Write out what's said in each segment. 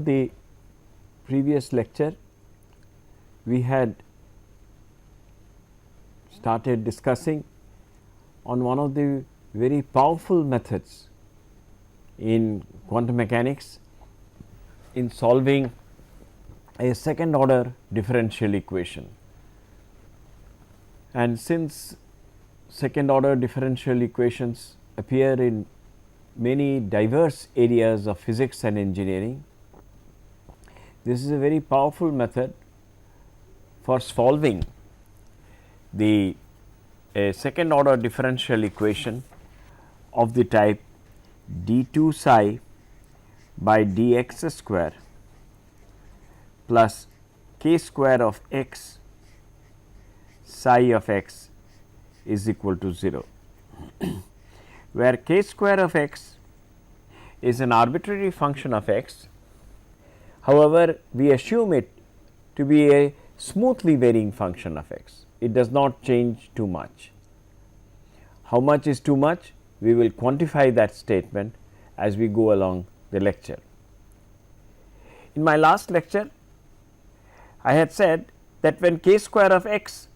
the previous lecture, we had started discussing on one of the very powerful methods in quantum mechanics in solving a second order differential equation. And since second order differential equations appear in many diverse areas of physics and engineering, this is a very powerful method for solving the second order differential equation of the type d2 psi by dx square plus k square of x psi of x is equal to 0, where k square of x is an arbitrary function of x. However, we assume it to be a smoothly varying function of x. It does not change too much. How much is too much? We will quantify that statement as we go along the lecture. In my last lecture, I had said that when k square of x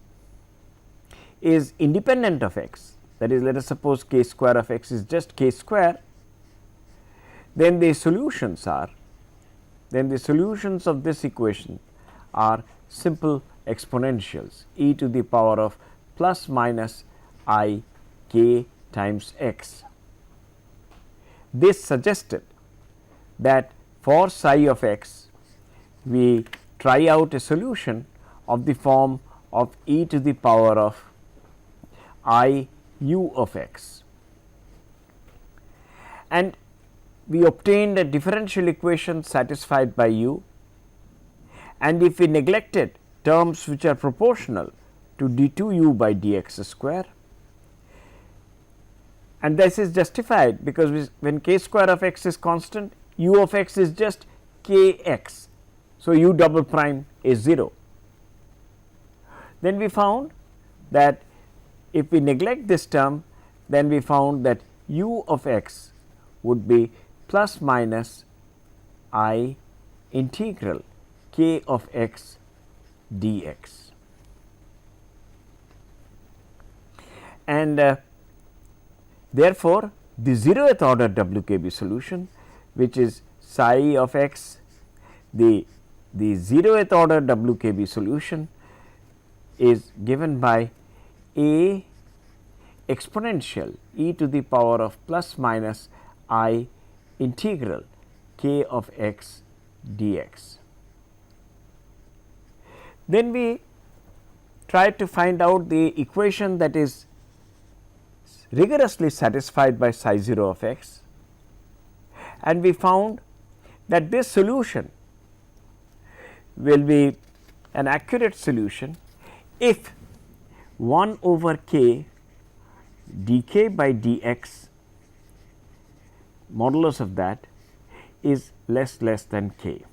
is independent of x, that is, let us suppose k square of x is just k square, then the solutions of this equation are simple exponentials e to the power of plus minus I k times x. This suggested that for psi of x, we try out a solution of the form of e to the power of I u of x, and we obtained a differential equation satisfied by u, and if we neglected terms which are proportional to d2 u by dx square, and this is justified because when k square of x is constant, u of x is just k x. So, u double prime is 0. Then we found that if we neglect this term, then we found that u of x would be plus minus I integral k of x dx. And therefore, the 0th order WKB solution, which is psi of x, the 0th order WKB solution is given by a exponential e to the power of plus minus I integral k of x dx. Then we tried to find out the equation that is rigorously satisfied by psi 0 of x, and we found that this solution will be an accurate solution if 1 over k dk by dx modulus of that is less than k.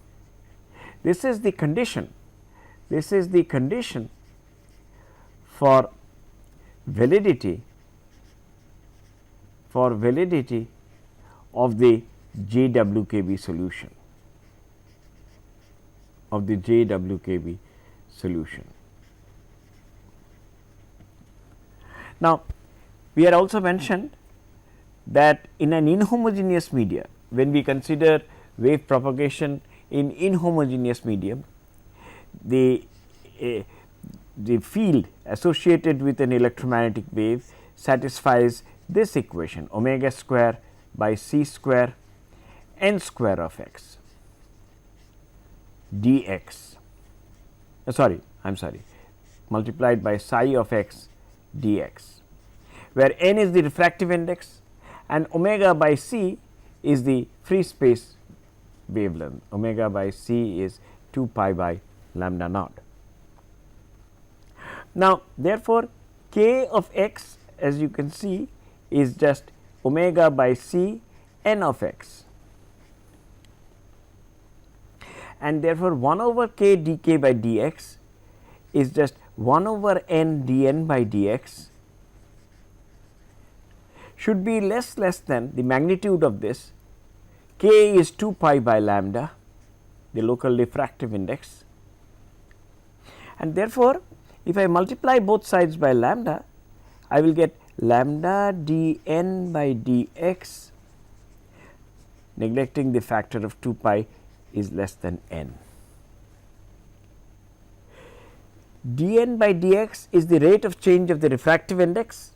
This is the condition. This is the condition for validity of the JWKB solution, Now, we had also mentioned that in an inhomogeneous media, when we consider wave propagation in inhomogeneous medium, the field associated with an electromagnetic wave satisfies this equation omega square by c square n square of x dx, multiplied by psi of x dx, where n is the refractive index and omega by c is the free space wavelength. Omega by c is 2 pi by lambda naught. Now, therefore, k of x, as you can see, is just omega by c n of x, and therefore, 1 over k dk by dx is just 1 over n dn by dx should be less than the magnitude of this. K is 2 pi by lambda the local diffractive index, and therefore, if I multiply both sides by lambda, I will get lambda dn by dx, neglecting the factor of 2 pi is less than n. dn by dx is the rate of change of the refractive index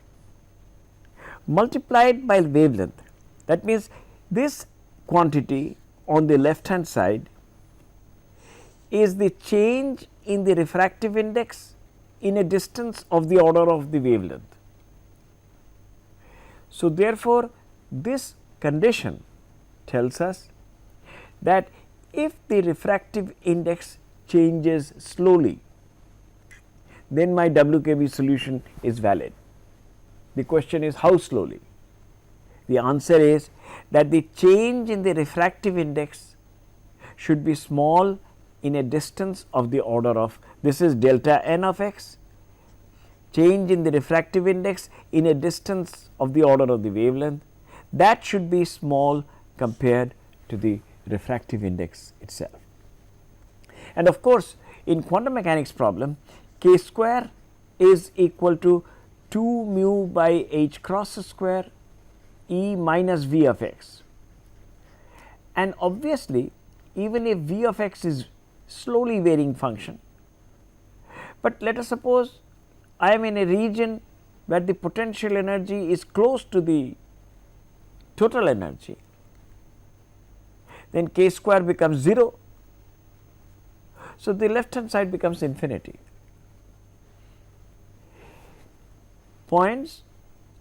multiplied by wavelength. That means, this quantity on the left hand side is the change in the refractive index in a distance of the order of the wavelength. So, therefore, this condition tells us that if the refractive index changes slowly, then my Jwkb solution is valid. The question is how slowly? The answer is that the change in the refractive index should be small in a distance of the order of, this is delta n of x, change in the refractive index in a distance of the order of the wavelength, that should be small compared to the refractive index itself. And of course, in quantum mechanics problem, k square is equal to 2 mu by h cross square E minus V of x, and obviously even if V of x is slowly varying function, but let us suppose I am in a region where the potential energy is close to the total energy, then k square becomes 0. So, the left hand side becomes infinity. Points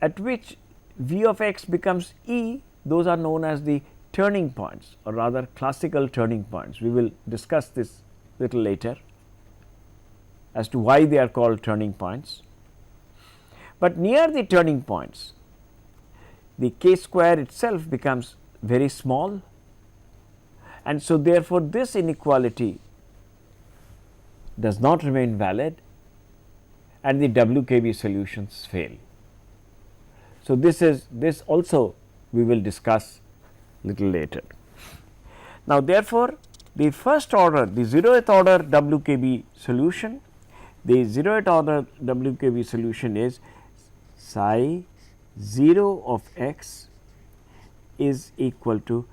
at which V of x becomes E, those are known as the turning points, or rather classical turning points. We will discuss this little later as to why they are called turning points. But near the turning points, the k square itself becomes very small, and so therefore, this inequality does not remain valid and the Jwkb solutions fail. So, this also we will discuss little later. Now, therefore, the first order, the 0th order Jwkb solution, the 0th order Jwkb solution is psi 0 of x is equal to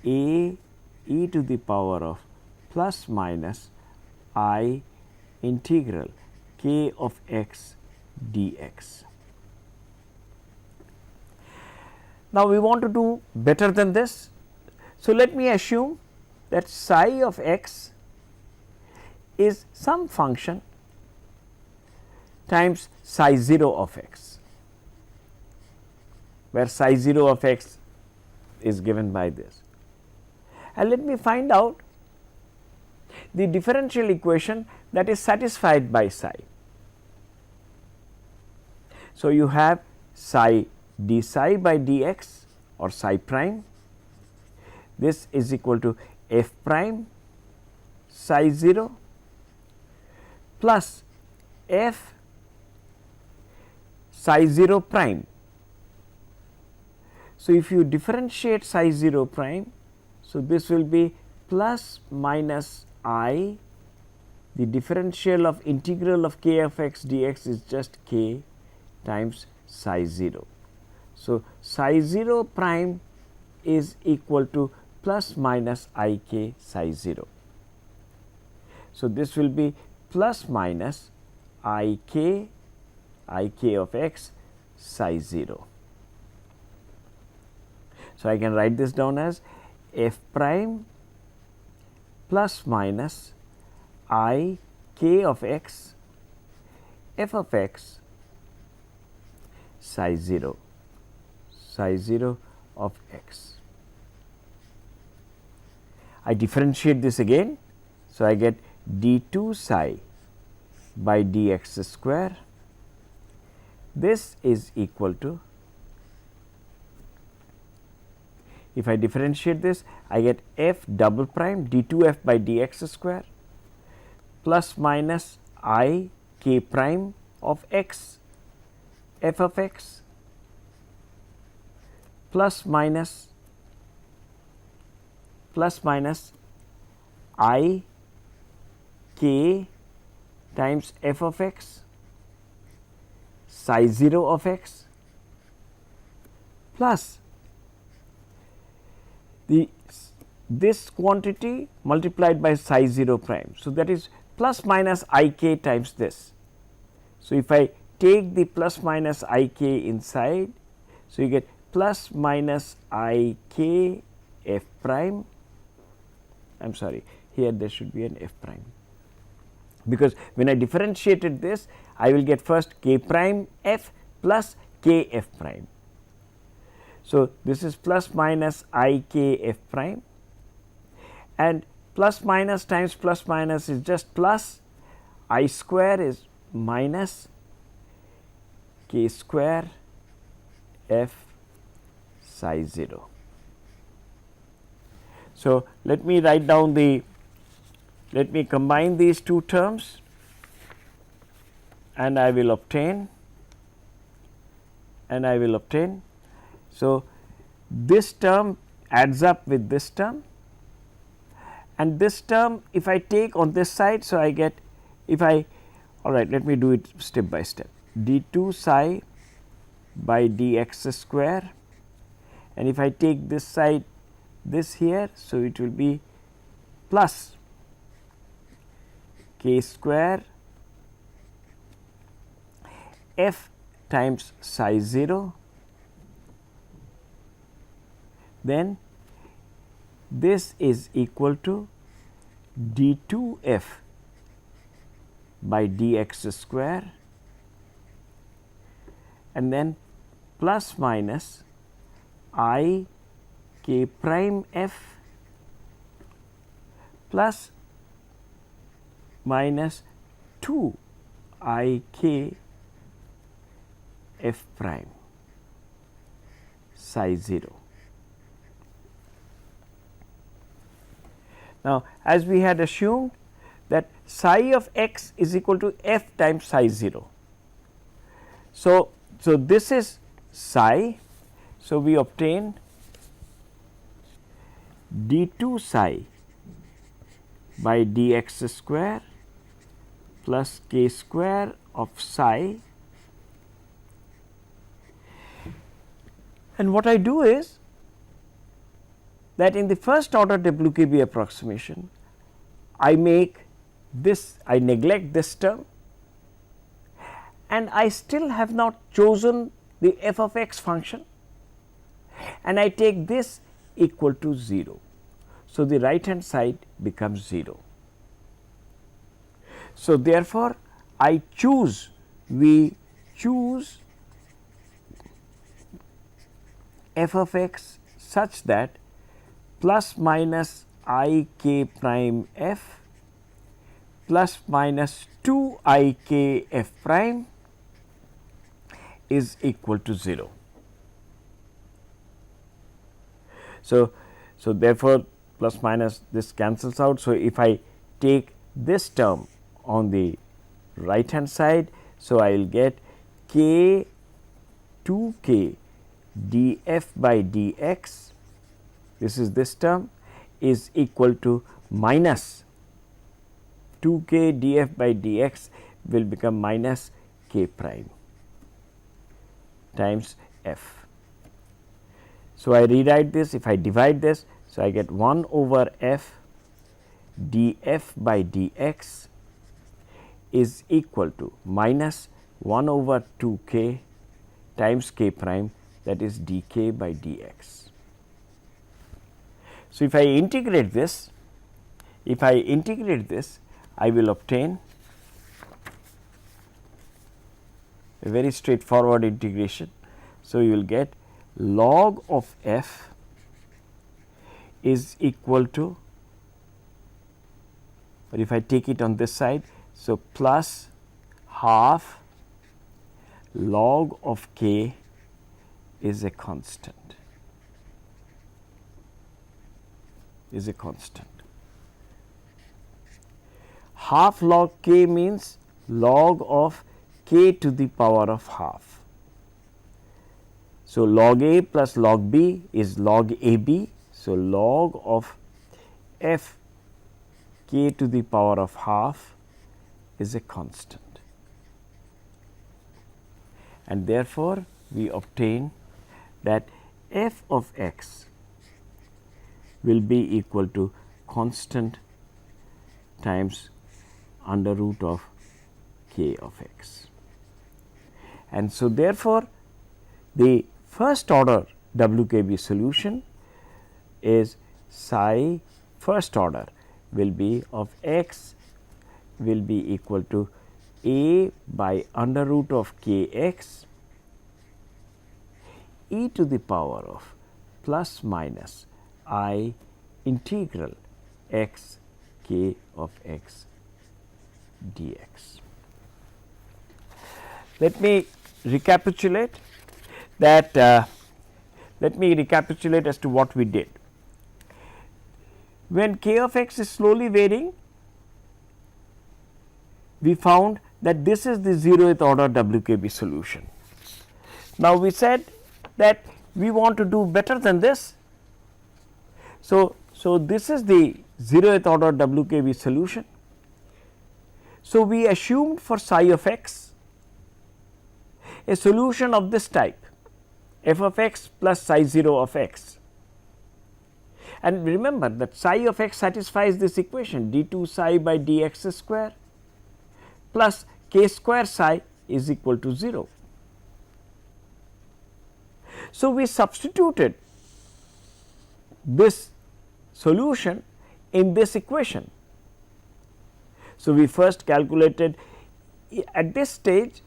a e to the power of plus minus I integral k of x dx. Now, we want to do better than this. So, let me assume that psi of x is some function times psi 0 of x, where psi 0 of x is given by this, and let me find out the differential equation that is satisfied by psi. So, you have psi d psi by dx or psi prime, this is equal to f prime psi 0 plus f psi 0 prime. So, if you differentiate psi 0 prime, so this will be plus minus I, the differential of integral of k of x dx is just k times psi 0. So, psi 0 prime is equal to plus minus I k psi 0. So, this will be plus minus I k of x psi 0. So, I can write this down as f prime plus minus I k of x f of x psi 0 of x. I differentiate this again. So, I get d 2 psi by dx square, this is equal to, if I differentiate this, I get f double prime d 2 f by dx square plus minus I k prime of x f of x plus minus I k times f of x psi 0 of x plus this quantity multiplied by psi 0 prime. So, that is plus minus I k times this. So, if I take the plus minus I k inside, so you get plus minus I k f prime. I am sorry, here there should be an f prime, because when I differentiated this, I will get first k prime f plus k f prime. So, this is plus minus I k f prime, and plus minus times plus minus is just plus, I square is minus k square f psi 0. So, let me write down let me combine these two terms, and I will obtain, So, this term adds up with this term, and this term if I take on this side. So, I get, if I, all right, let me do it step by step, d 2 psi by dx square, and if I take this side, this here. So, it will be plus k square f times psi 0, then this is equal to d 2 f by dx square, and then plus minus I k prime f plus minus 2 I k f prime psi 0. Now, as we had assumed that psi of x is equal to f times psi 0. So, this is psi. So, we obtain d 2 psi by dx square plus k square of psi, and what I do is that in the first order Jwkb approximation, I make this, I neglect this term, and I still have not chosen the f of x function, and I take this equal to 0. So, the right hand side becomes 0. So, therefore, we choose f of x such that plus minus I k prime f plus minus 2 I k f prime is equal to 0. So, therefore, plus minus this cancels out. So, if I take this term on the right hand side, so I will get k 2 k df by dx, this is this term, is equal to minus 2 k df by dx will become minus k prime times f. So, I rewrite this, if I divide this, so I get 1 over f df by dx is equal to minus 1 over 2 k times k prime, that is dk by dx. So, if I integrate this, I will obtain a very straightforward integration. So, you will get log of f is equal to, but if I take it on this side, so plus half log of k is a constant, Half log k means log of k to the power of half. So, log a plus log b is log a b. So, log of f k to the power of half is a constant, and therefore, we obtain that f of x will be equal to constant times under root of k of x. And so, therefore, the first order WKB solution is psi first order will be of x will be equal to a by under root of k x e to the power of plus minus I integral x k of x dx. Let me recapitulate that let me recapitulate as to what we did. When k of x is slowly varying, we found that this is the 0th order WKB solution. Now, we said that we want to do better than this. So, this is the 0th order WKB solution. So, we assumed for psi of x a solution of this type f of x plus psi 0 of x, and remember that psi of x satisfies this equation d2 psi by dx square plus k square psi is equal to 0. So, we substituted this solution in this equation. So, we first calculated at this stage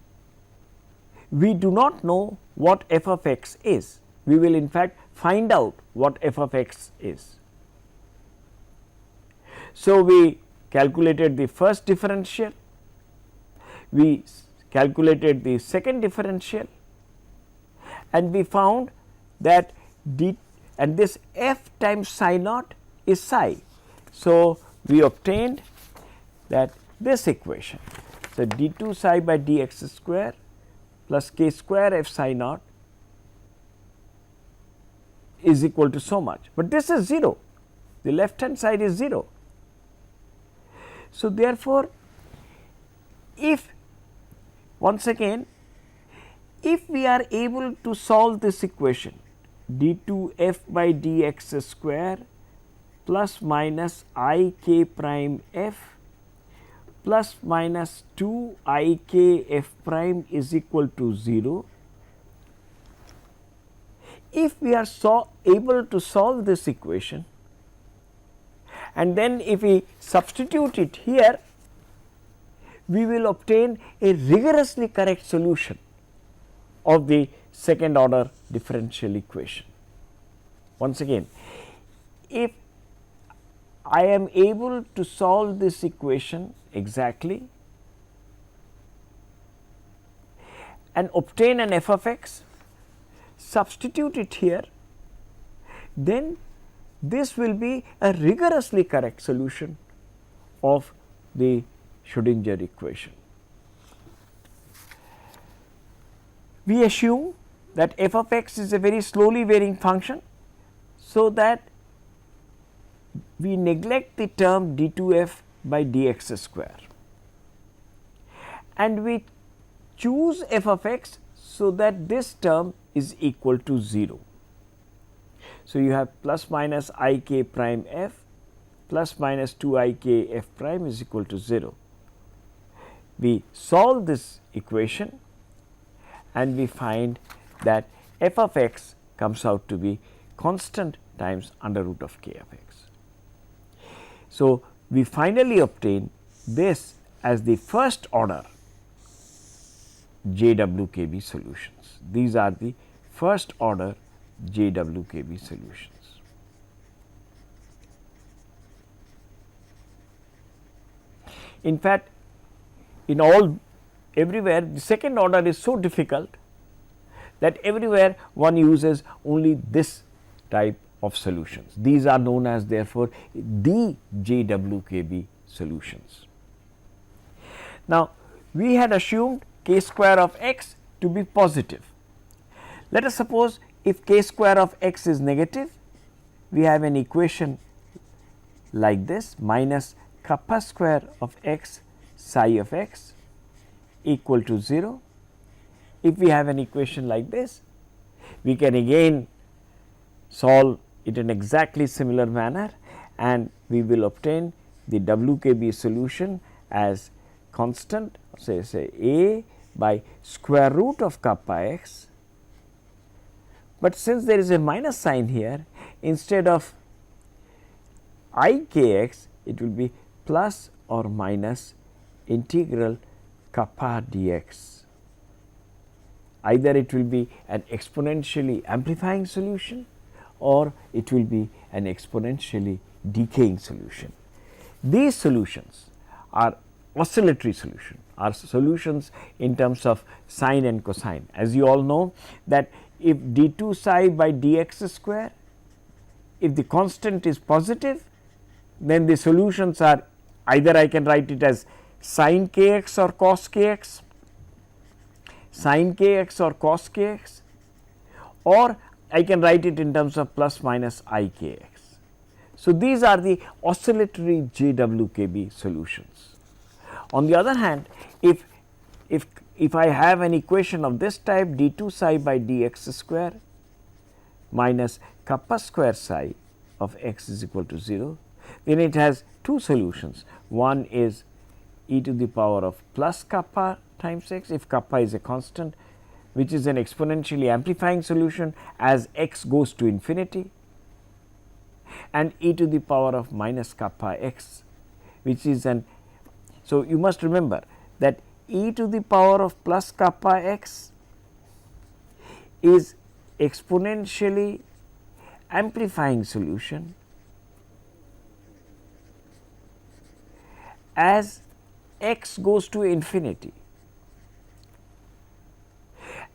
we do not know what f of x is. We will in fact find out what f of x is. So, we calculated the first differential, we calculated the second differential, and we found that d and this f times psi naught is psi. So, we obtained that this equation. So, d2 psi by dx square plus k square f psi naught is equal to so much, but this is 0, the left hand side is 0. So, therefore, if once again if we are able to solve this equation d2 f by dx square plus minus I k prime f plus minus 2 I k f prime is equal to 0. If we are able to solve this equation, and then if we substitute it here, we will obtain a rigorously correct solution of the second order differential equation. Once again, if I am able to solve this equation exactly and obtain an f of x, substitute it here, then this will be a rigorously correct solution of the Schrodinger equation. We assume that f of x is a very slowly varying function, so that we neglect the term d2f by dx square, and we choose f of x so that this term is equal to 0. So, you have plus minus I k prime f plus minus 2 I k f prime is equal to 0. We solve this equation and we find that f of x comes out to be constant times under root of k of x. So, we finally obtain this as the first order JWKB solutions. These are the first order JWKB solutions. In fact, in everywhere the second order is so difficult that everywhere one uses only this type of solutions. These are known as therefore the JWKB solutions. Now, we had assumed k square of x to be positive. Let us suppose if k square of x is negative, we have an equation like this minus kappa square of x psi of x equal to 0. If we have an equation like this, we can again solve it in exactly similar manner, and we will obtain the WKB solution as constant, say a by square root of kappa x. But since there is a minus sign here, instead of I k x, it will be plus or minus integral kappa dx. Either it will be an exponentially amplifying solution, or it will be an exponentially decaying solution. These solutions are oscillatory solution, are solutions in terms of sine and cosine. As you all know that if d2 psi by dx square, if the constant is positive, then the solutions are either I can write it as sin kx or cos kx, sin kx or cos kx, or I can write it in terms of plus minus I kx. So, these are the oscillatory JWKB solutions. On the other hand, if I have an equation of this type, d2 psi by dx square minus kappa square psi of x is equal to 0, then it has two solutions. One is e to the power of plus kappa times x, if kappa is a constant, which is an exponentially amplifying solution as x goes to infinity, and e to the power of minus kappa x, which is an. So, you must remember that e to the power of plus kappa x is exponentially amplifying solution as x goes to infinity,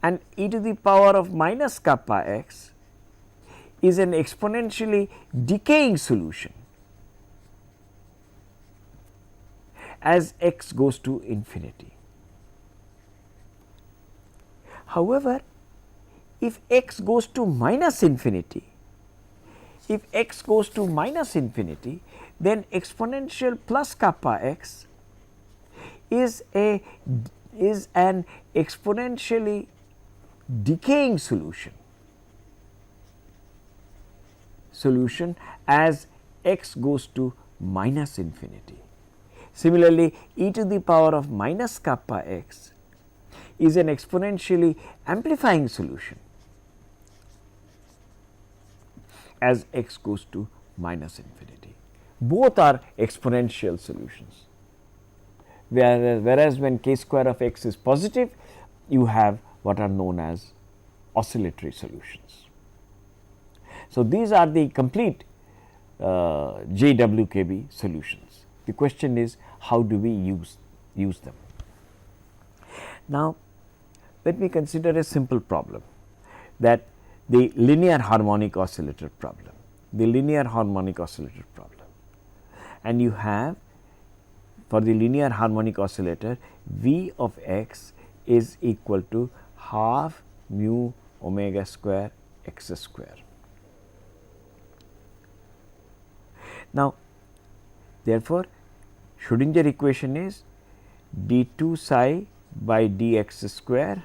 and e to the power of minus kappa x is an exponentially decaying solution as x goes to infinity. However, if x goes to minus infinity, then exponential plus kappa x is an exponentially decaying solution as x goes to minus infinity. Similarly, e to the power of minus kappa x is an exponentially amplifying solution as x goes to minus infinity. Both are exponential solutions, whereas when k square of x is positive, you have what are known as oscillatory solutions. So, these are the complete JWKB solutions. The question is, how do we use them? Now, let me consider a simple problem, that the linear harmonic oscillator problem. And you have, for the linear harmonic oscillator, V of x is equal to half mu omega square x square. Now, therefore, Schrodinger equation is d2 psi by dx square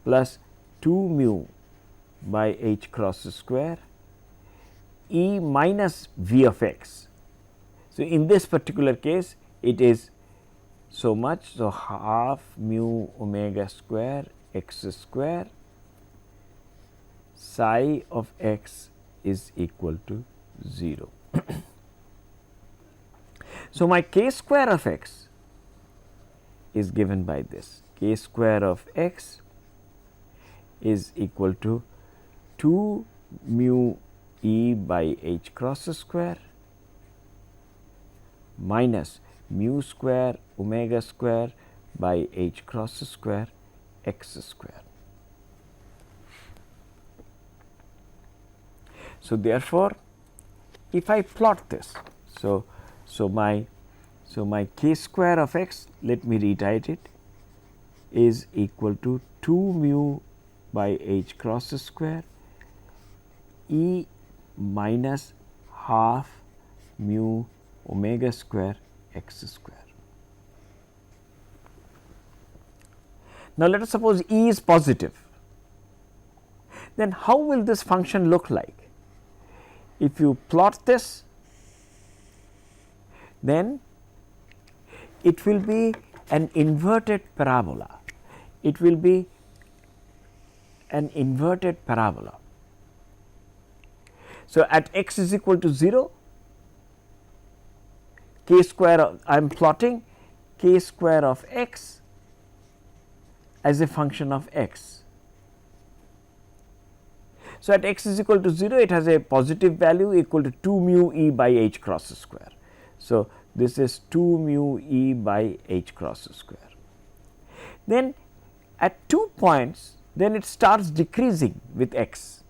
plus 2 mu by h cross square E minus V of x. So, in this particular case, it is so much. So, half mu omega square x square psi of x is equal to 0. So, my k square of x is given by this. K square of x is equal to 2 mu E by h cross square minus mu square omega square by h cross square x square. So, therefore, if I plot this, so my k square of x, let me rewrite it, is equal to 2 mu by h cross square E minus half mu omega square x square. Now, let us suppose E is positive, then how will this function look like? If you plot this, then it will be an inverted parabola. It will be an inverted parabola. So, at x is equal to 0, k square of, I am plotting k square of x as a function of x. So, at x is equal to 0, it has a positive value equal to 2 mu e by h cross square. So, this is 2 mu e by h cross square. Then at 2 points, then it starts decreasing with x,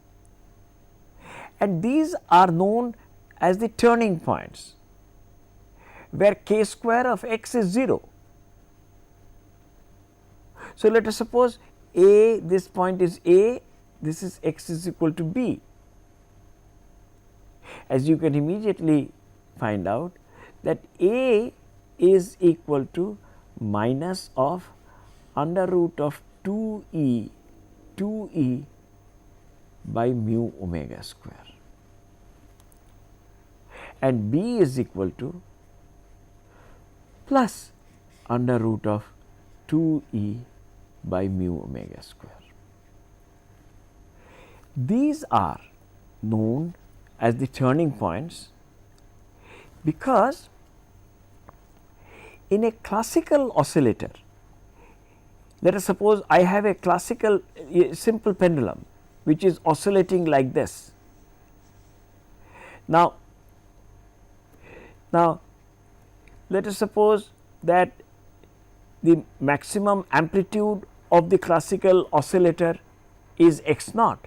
and these are known as the turning points, where k square of x is 0. So, let us suppose A, this point is A, this is x is equal to b. As you can immediately find out that A is equal to minus of under root of 2e by mu omega square, and B is equal to plus under root of 2e by mu omega square. These are known as the turning points because in a classical oscillator, let us suppose I have a classical simple pendulum which is oscillating like this. Now, let us suppose that the maximum amplitude of the classical oscillator is x naught.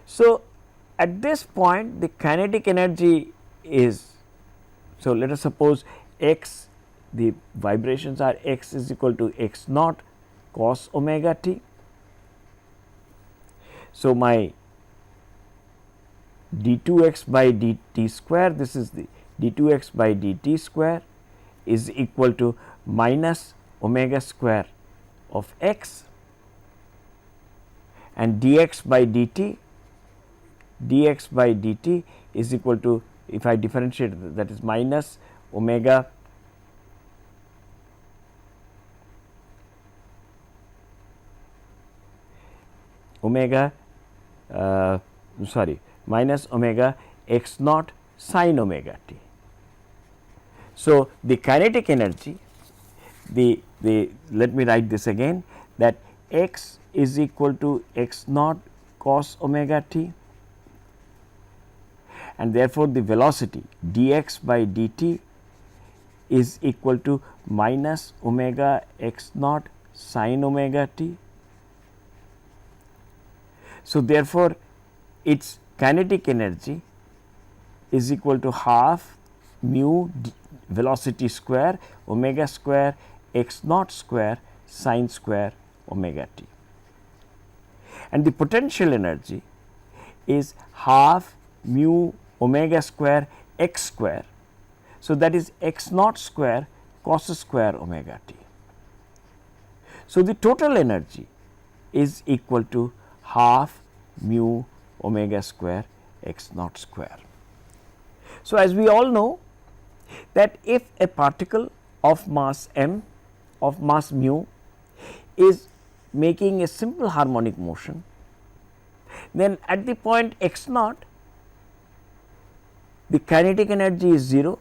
So, at this point the kinetic energy is, so let us suppose x, the vibrations are x is equal to x naught cos omega t. So, my d2x by dt square, this is the d2x by dt square is equal to minus omega square of x, and dx by dt is equal to, if I differentiate, that is minus omega minus omega x naught sin omega t. So, the kinetic energy, let me write this again, that x is equal to x naught cos omega t, and therefore, the velocity dx by dt is equal to minus omega x naught sin omega t. So, therefore, its kinetic energy is equal to half mu velocity square omega square x naught square sin square omega t, and the potential energy is half mu omega square x square. So, that is x naught square cos square omega t. So, the total energy is equal to half mu omega square x naught square. So, as we all know that if a particle of mass m, of mass mu, is making a simple harmonic motion, then at the point x naught the kinetic energy is 0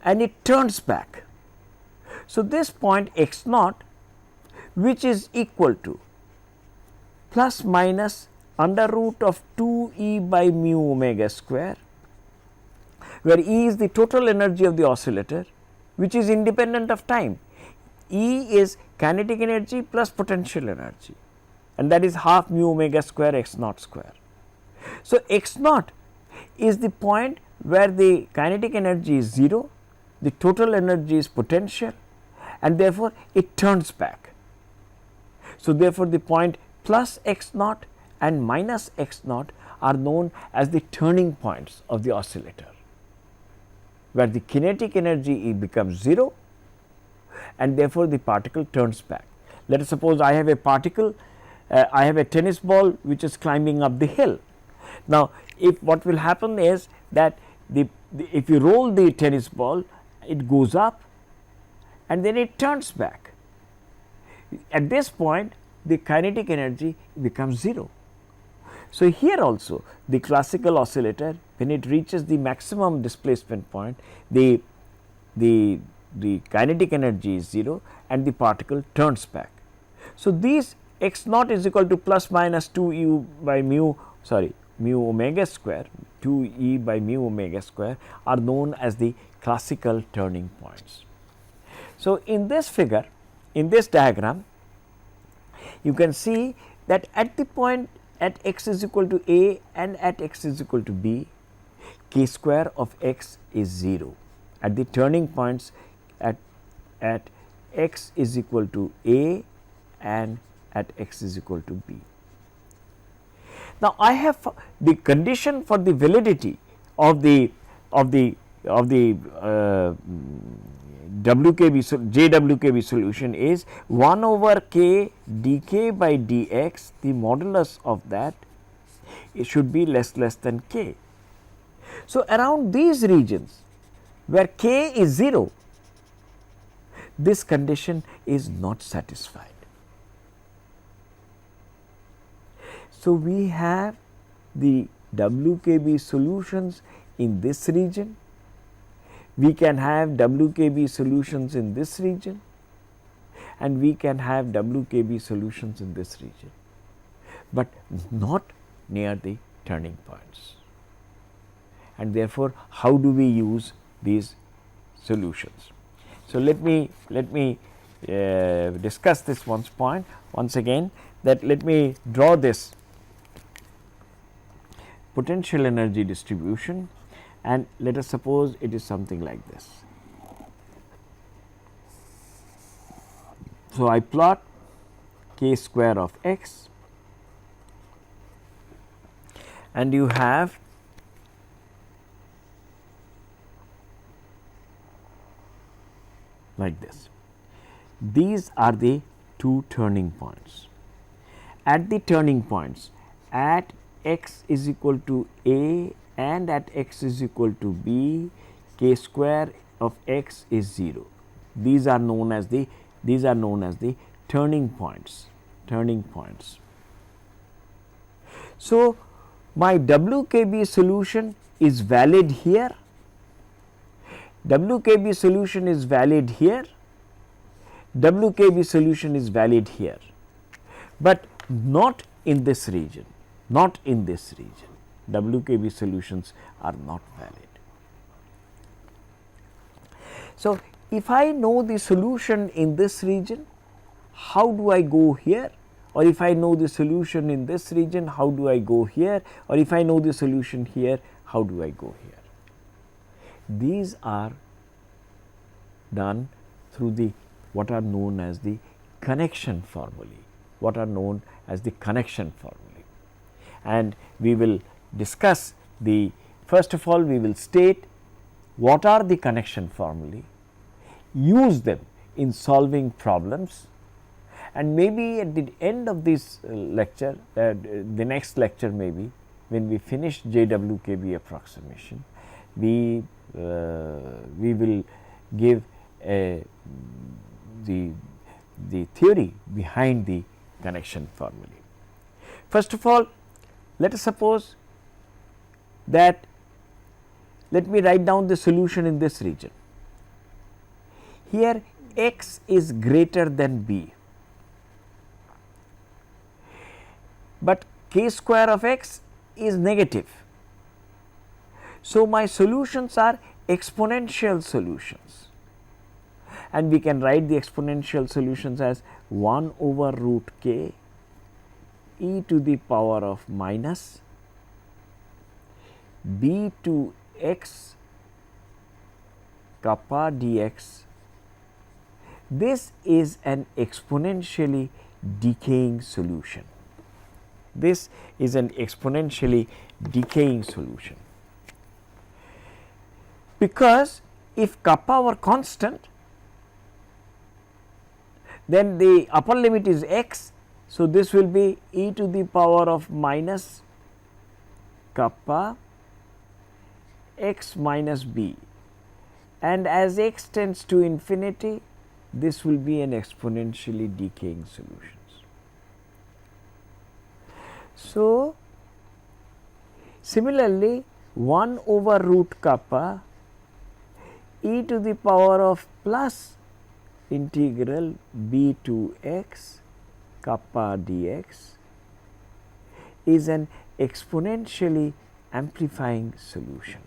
and it turns back. So, this point x naught, which is equal to plus minus under root of 2 e by mu omega square, where E is the total energy of the oscillator, which is independent of time. E is kinetic energy plus potential energy, and that is half mu omega square x naught square. So, x naught is the point where the kinetic energy is 0, the total energy is potential, and therefore, it turns back. So, therefore, the point plus x naught and minus x naught are known as the turning points of the oscillator. where the kinetic energy becomes 0 and therefore, the particle turns back. Let us suppose I have a particle, I have a tennis ball which is climbing up the hill. Now, if what will happen is that if you roll the tennis ball, it goes up and then it turns back. At this point, the kinetic energy becomes 0. So, here also the classical oscillator, when it reaches the maximum displacement point, the kinetic energy is 0 and the particle turns back. So, these x naught is equal to plus minus 2 u by mu omega square 2 e by mu omega square are known as the classical turning points. So, in this figure, in this diagram, you can see that at the point at x is equal to a and at x is equal to b, k square of x is 0. At the turning points at x is equal to a and at x is equal to b. Now, I have the condition for the validity of the Jwkb solution is 1 over k dk by dx, the modulus of that it should be less than k. So, around these regions where k is 0, this condition is not satisfied. So, we have the Jwkb solutions in this region, we can have Jwkb solutions in this region and we can have Jwkb solutions in this region, but not near the turning points. And therefore, how do we use these solutions? So, let me discuss this once again, that let me draw this potential energy distribution and let us suppose it is something like this. So, I plot k square of x and you have like this. These are the two turning points. At the turning points at x is equal to a and at x is equal to b, k square of x is 0. These are known as the turning points. So, my Jwkb solution is valid here, Jwkb solution is valid here, Jwkb solution is valid here, but not in this region, Jwkb solutions are not valid. So, if I know the solution in this region, how do I go here? Or if I know the solution in this region, how do I go here? Or if I know the solution here, how do I go here? These are done through the what are known as the connection formulae, and we will discuss the, first of all we will state what are the connection formulae, use them in solving problems, and maybe at the end of this lecture, the next lecture maybe when we finish Jwkb approximation, we will give the theory behind the connection formulae. First of all, let us suppose that, let me write down the solution in this region. Here x is greater than b, but k square of x is negative. So, my solutions are exponential solutions, and we can write the exponential solutions as 1 over root k e to the power of minus b to x kappa dx. This is an exponentially decaying solution. Because if kappa were constant, then the upper limit is x. So, this will be e to the power of minus kappa x minus b, and as x tends to infinity, this will be an exponentially decaying solutions. So, similarly 1 over root kappa e to the power of plus integral b to x kappa dx is an exponentially amplifying solution,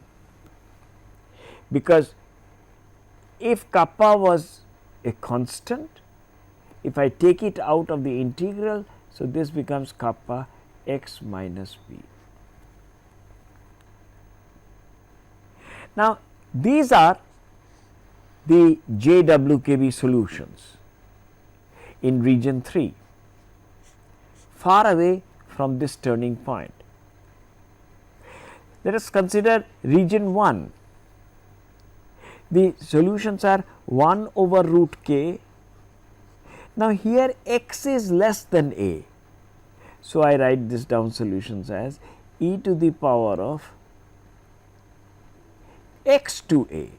because if kappa was a constant, if I take it out of the integral, so this becomes kappa x minus b. Now, these are the Jwkb solutions in region 3, far away from this turning point. Let us consider region 1. The solutions are 1 over root k. Now, here x is less than a. So, I write this down solutions as e to the power of x to a,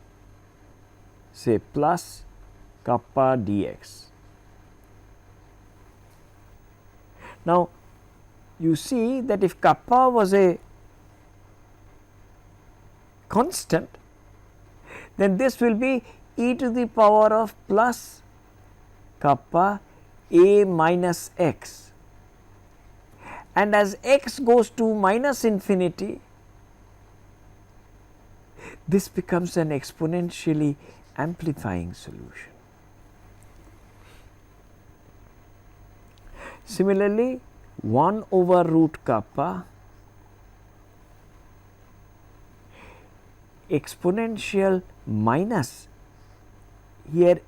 say plus kappa dx. Now, you see that if kappa was a constant, then this will be e to the power of plus kappa a minus x, and as x goes to minus infinity, this becomes an exponentially amplifying solution. Similarly, 1 over root kappa exponential minus, here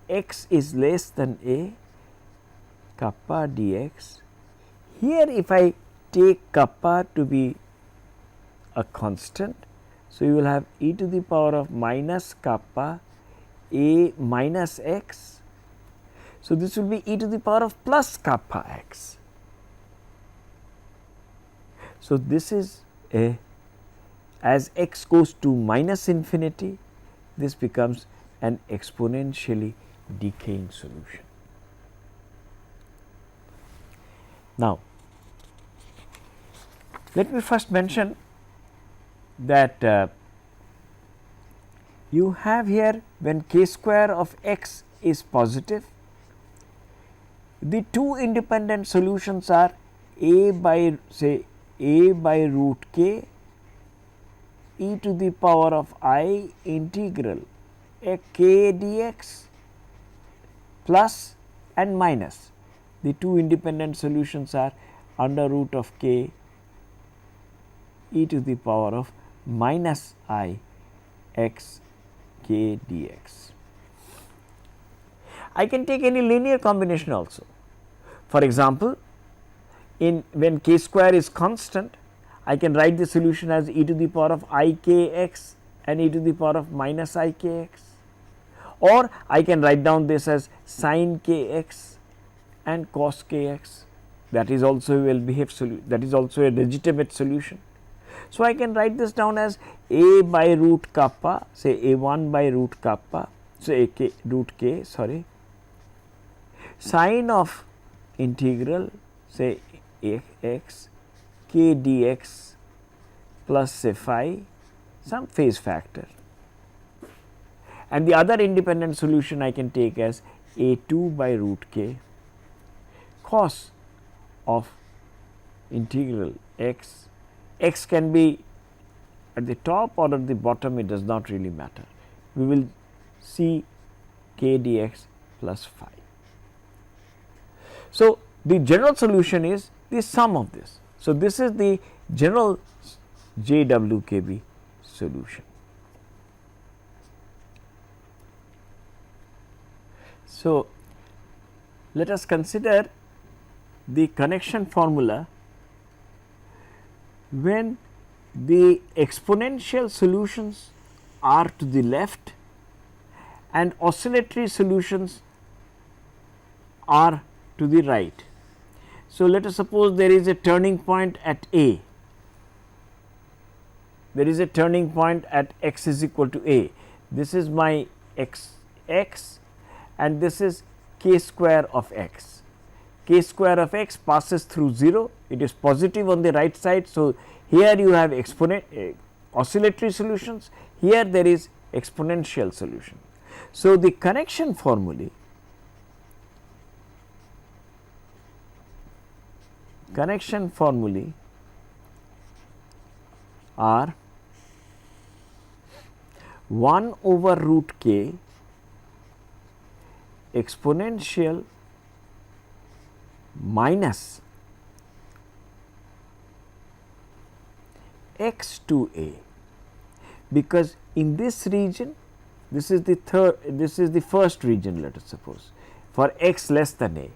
x is less than a, kappa dx. Here if I take kappa to be a constant, so you will have e to the power of minus kappa a minus x. So, this will be e to the power of plus kappa x. So, this is a, as x goes to minus infinity, this becomes an exponentially decaying solution. Now, let me first mention that you have here, when k square of x is positive, the two independent solutions are a by, say, a by root k e to the power of I integral a k dx plus and minus. The two independent solutions are under root of k e to the power of minus I x k dx. I can take any linear combination also. For example, in when k square is constant, I can write the solution as e to the power of I k x and e to the power of minus I k x, or I can write down this as sin k x and cos k x. That is also a well behaved solution, that is also a legitimate solution. So, I can write this down as a by root kappa, say a 1 by root kappa, so a k root k, sorry, sine of integral, say x k dx plus say phi, some phase factor, and the other independent solution I can take as a 2 by root k cos of integral x. X can be at the top or at the bottom, it does not really matter. We will see k dx plus phi. So, the general solution is the sum of this. So, this is the general Jwkb solution. So, let us consider the connection formula when the exponential solutions are to the left and oscillatory solutions are to the right. So, let us suppose there is a turning point at A, there is a turning point at x is equal to A. This is my x and this is k square of x. K square of x passes through 0, it is positive on the right side. So, here you have oscillatory solutions, here there is exponential solution. So, the connection formulae are 1 over root k exponential minus x to a, because in this region, this is the first region, let us suppose, for x less than a,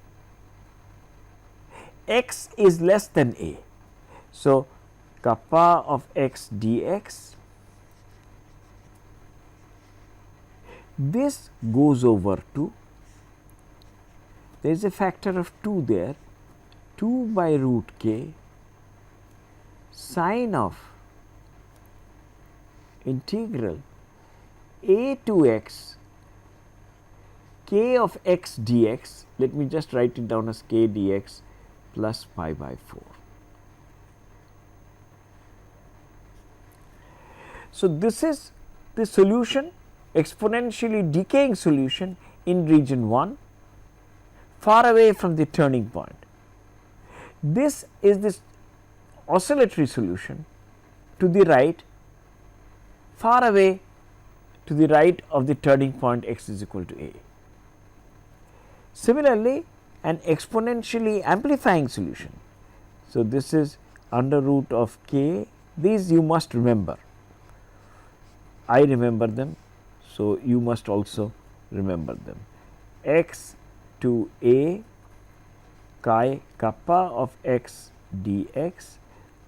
x is less than a. So, kappa of x dx, this goes over to, there is a factor of 2 there, 2 by root k sine of integral a to x k of x dx, let me just write it down as k dx plus pi by 4. So, this is the solution, exponentially decaying solution in region 1, far away from the turning point. This is this oscillatory solution to the right, far away to the right of the turning point x is equal to a. Similarly, an exponentially amplifying solution. So, this is under root of k, these you must remember, I remember them. So, you must also remember them, x to a chi kappa of x dx.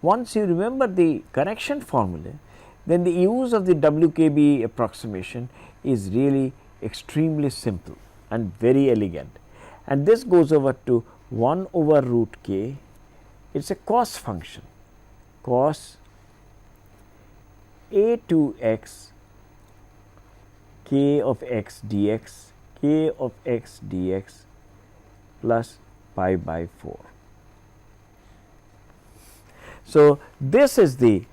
Once you remember the connection formula, then the use of the Jwkb approximation is really extremely simple and very elegant, and this goes over to 1 over root k, it is a cos function, cos a to x k of x dx, k of x dx plus pi by 4. So, this is the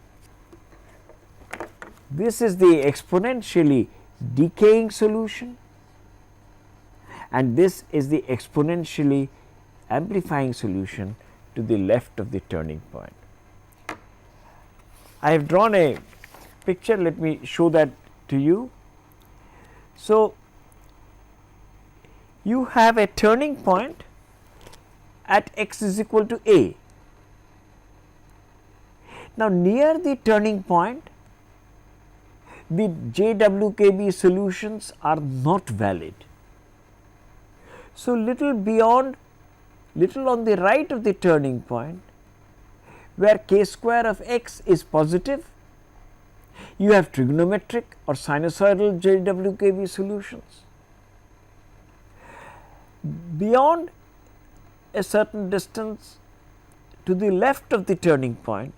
exponentially decaying solution and this is the exponentially amplifying solution to the left of the turning point. I have drawn a picture, let me show that to you. So, you have a turning point at x is equal to a. Now, near the turning point, the Jwkb solutions are not valid. So, little beyond, little on the right of the turning point, where k square of x is positive, you have trigonometric or sinusoidal Jwkb solutions. Beyond a certain distance to the left of the turning point,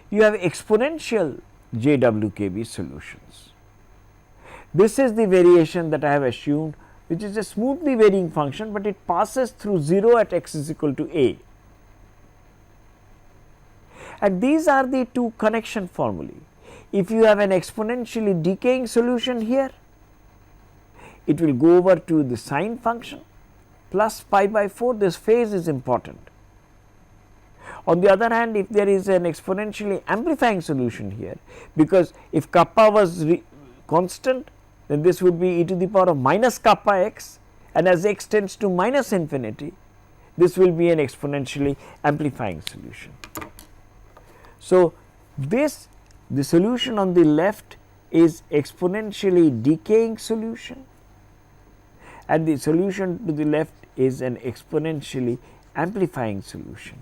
you have exponential Jwkb solutions. This is the variation that I have assumed, which is a smoothly varying function, but it passes through 0 at x is equal to a. And these are the two connection formulae. If you have an exponentially decaying solution here, it will go over to the sine function plus pi by 4, this phase is important. On the other hand, if there is an exponentially amplifying solution here, because if kappa was constant, then this would be e to the power of minus kappa x, and as x tends to minus infinity, this will be an exponentially amplifying solution. So, the solution on the left is exponentially decaying solution and the solution to the left is an exponentially amplifying solution,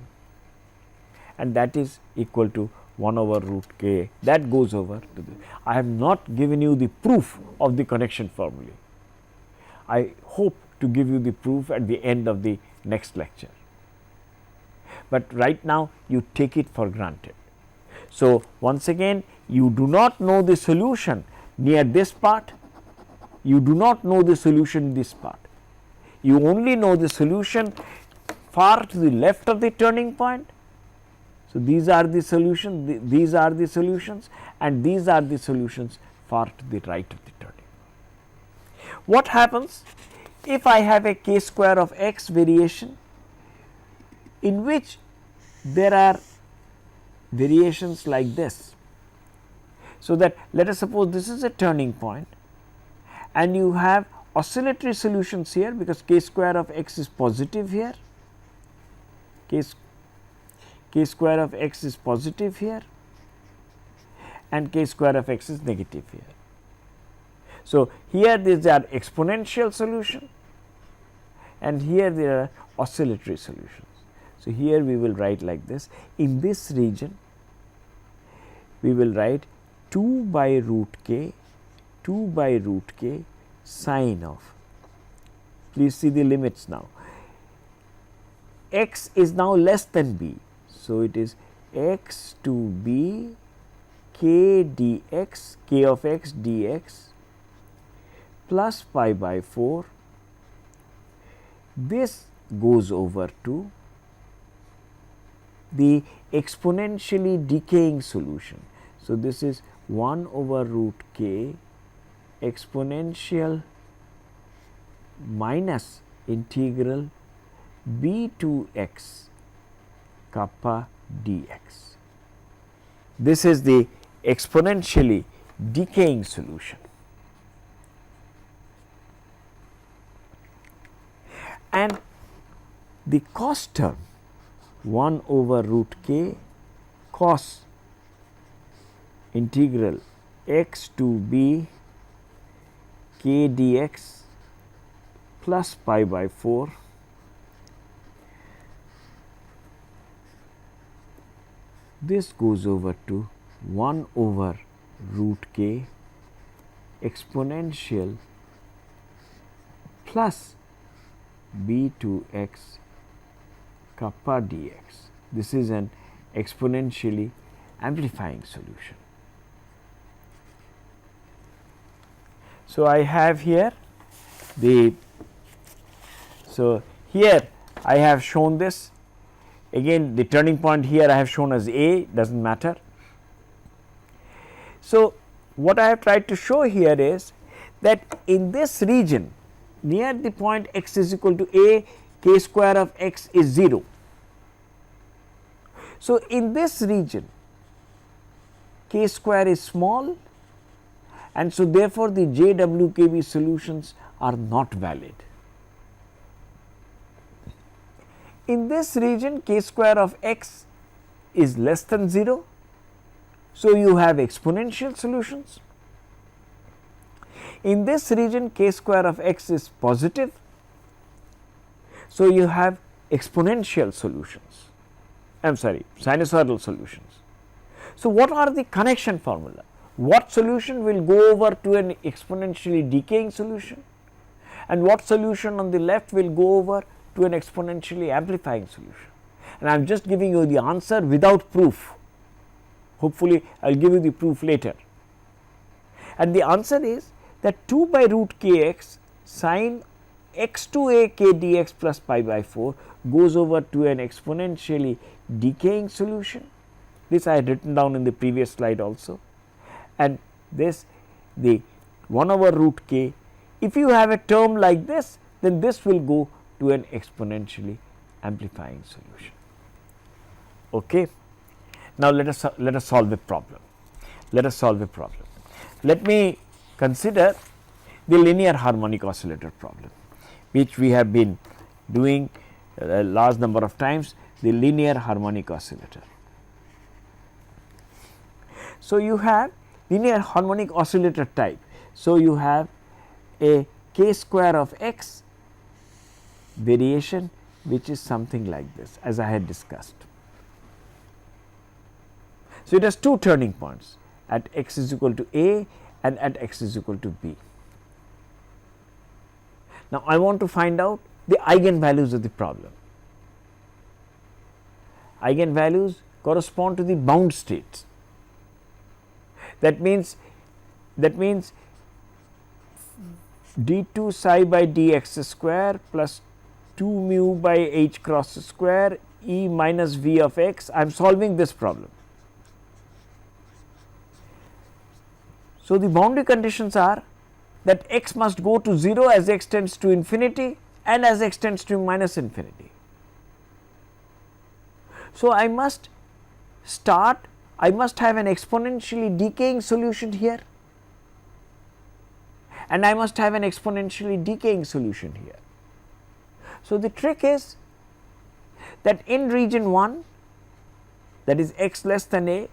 and that is equal to 1 over root k, that goes over to the. I have not given you the proof of the connection formulae. I hope to give you the proof at the end of the next lecture, but right now you take it for granted. So, once again, you do not know the solution near this part, you do not know the solution in this part, you only know the solution far to the left of the turning point. So, these are the solutions, these are the solutions, and these are the solutions far to the right of the turning point. What happens if I have a k square of x variation in which there are variations like this? So, that let us suppose this is a turning point and you have oscillatory solutions here, because k square of x is positive here, k square of x is positive here and k square of x is negative here. So, here these are exponential solution and here there are oscillatory solutions. So, here we will write like this. In this region we will write 2 by root k sine of, please see the limits now, x is now less than b. So, it is x to b k dx, k of x dx plus pi by 4, this goes over to the exponentially decaying solution. So, this is 1 over root k exponential minus integral b to x kappa dx. This is the exponentially decaying solution. And the cos term 1 over root k cos integral x to b k dx plus pi by 4 this goes over to 1 over root k exponential plus b to x kappa dx. This is an exponentially amplifying solution. So, I have here the, so here I have shown this, again the turning point here I have shown as A, does not matter. So, what I have tried to show here is that in this region near the point x is equal to a, k square of x is 0. So, in this region k square is small, and so therefore, the Jwkb solutions are not valid. In this region k square of x is less than 0. So, you have exponential solutions. In this region k square of x is positive. So, you have exponential solutions, I am sorry, sinusoidal solutions. So, what are the connection formula? What solution will go over to an exponentially decaying solution, and what solution on the left will go over to an exponentially amplifying solution? And I am just giving you the answer without proof. Hopefully, I will give you the proof later. And the answer is that 2 by root kx sine x to a k dx plus pi by 4 goes over to an exponentially decaying solution. This I had written down in the previous slide also, and this the 1 over root k. If you have a term like this, then this will go to an exponentially amplifying solution. Okay. Now, let us solve a problem. Let us solve a problem. Let me consider the linear harmonic oscillator problem, which we have been doing a large number of times, the linear harmonic oscillator. So, you have linear harmonic oscillator type. So, you have a k square of x variation, which is something like this, as I had discussed. So, it has two turning points at x is equal to a and at x is equal to b. Now, I want to find out the eigenvalues of the problem. Eigenvalues correspond to the bound states. That means d2 psi by dx square plus 2 mu by h cross square e minus v of x. I am solving this problem. So, the boundary conditions are that x must go to 0 as x tends to infinity and as x tends to minus infinity. So, I must have an exponentially decaying solution here and I must have an exponentially decaying solution here. So, the trick is that in region 1, that is x less than a,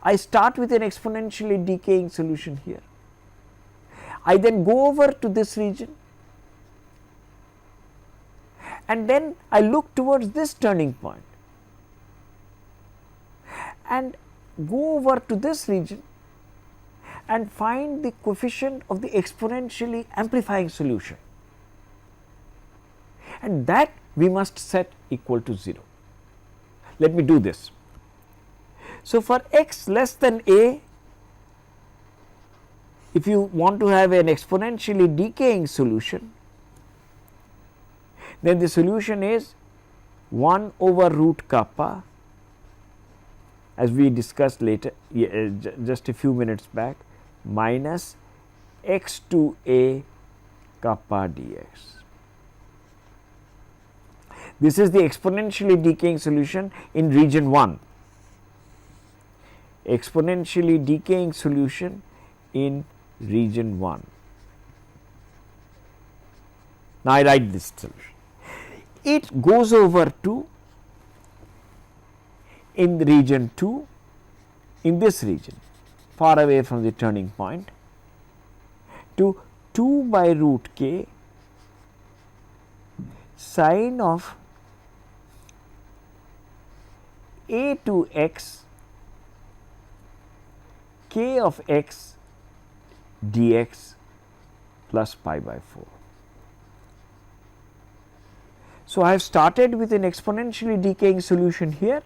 I start with an exponentially decaying solution here. I then go over to this region and then I look towards this turning point and go over to this region and find the coefficient of the exponentially amplifying solution, and that we must set equal to 0. Let me do this. So, for x less than a, if you want to have an exponentially decaying solution, then the solution is 1 over root kappa, as we discussed later just a few minutes back, minus x to a kappa dx. This is the exponentially decaying solution in region 1, exponentially decaying solution in region 1. Now, I write this solution. It goes over to in the region 2, in this region far away from the turning point, to 2 by root k sine of a to x k of x dx plus pi by 4. So, I have started with an exponentially decaying solution here,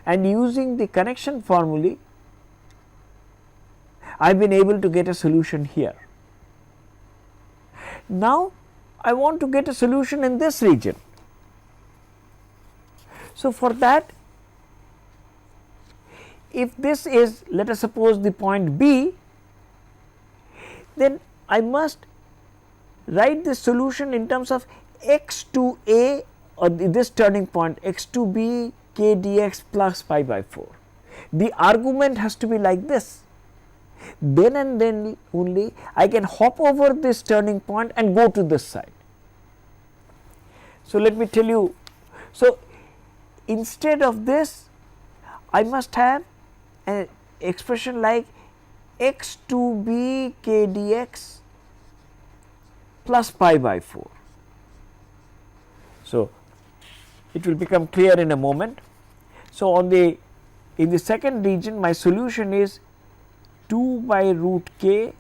and using the connection formulae I have been able to get a solution here. Now, I want to get a solution in this region. So, for that, if this is, let us suppose, the point B, then I must write this solution in terms of x to a, or this turning point x to b k dx plus pi by 4. The argument has to be like this. Then and then only I can hop over this turning point and go to this side. So, let me tell you. So, instead of this, I must have an expression like x to b k dx plus pi by 4. So, it will become clear in a moment. So, in the second region, my solution is 2 by root k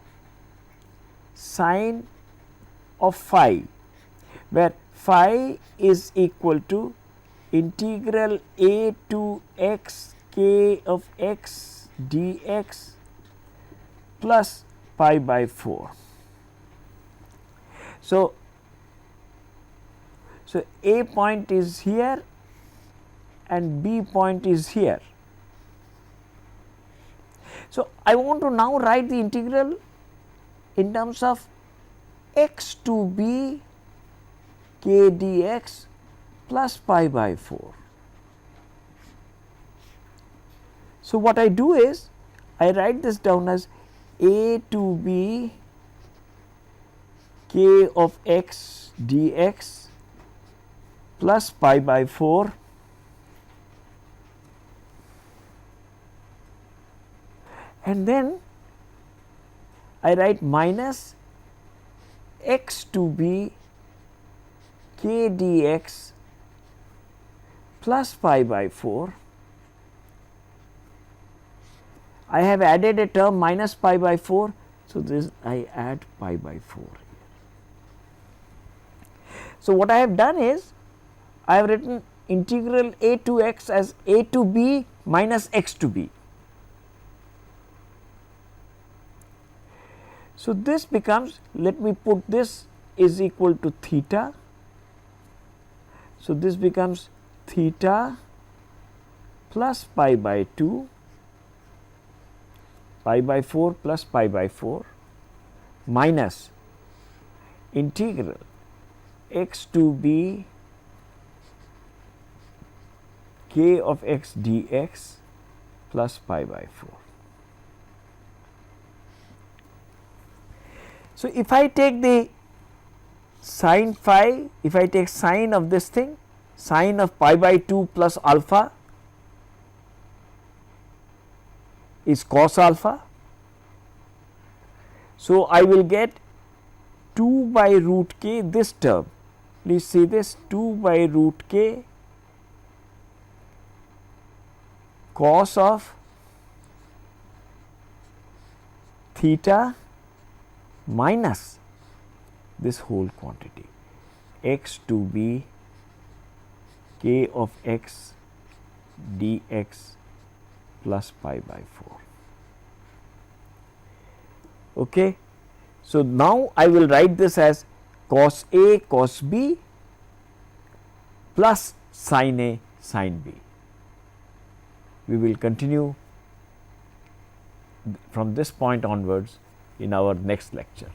sine of phi, where phi is equal to integral a to x k of x dx plus pi by 4. So, a point is here and b point is here. So, I want to now write the integral in terms of x to b k dx plus pi by 4. So, what I do is I write this down as a to b k of x dx plus pi by 4 and then I write minus x to b k dx plus pi by 4 I have added a term minus pi by 4. So, this I add pi by 4 here. So, what I have done is I have written integral a to x as a to b minus x to b. So, this becomes, let me put this is equal to theta. So, this becomes theta plus pi by 2, pi by 4 plus pi by 4 minus integral x to b k of x dx plus pi by 4. So, if I take the sine phi, if I take sine of this thing, sine of pi by 2 plus alpha is cos alpha. So, I will get 2 by root k, this term, please see this, 2 by root k cos of theta minus this whole quantity x to b k of x dx plus pi by 4. Okay. So, now I will write this as cos A cos B plus sin A sin B. We will continue from this point onwards in our next lecture.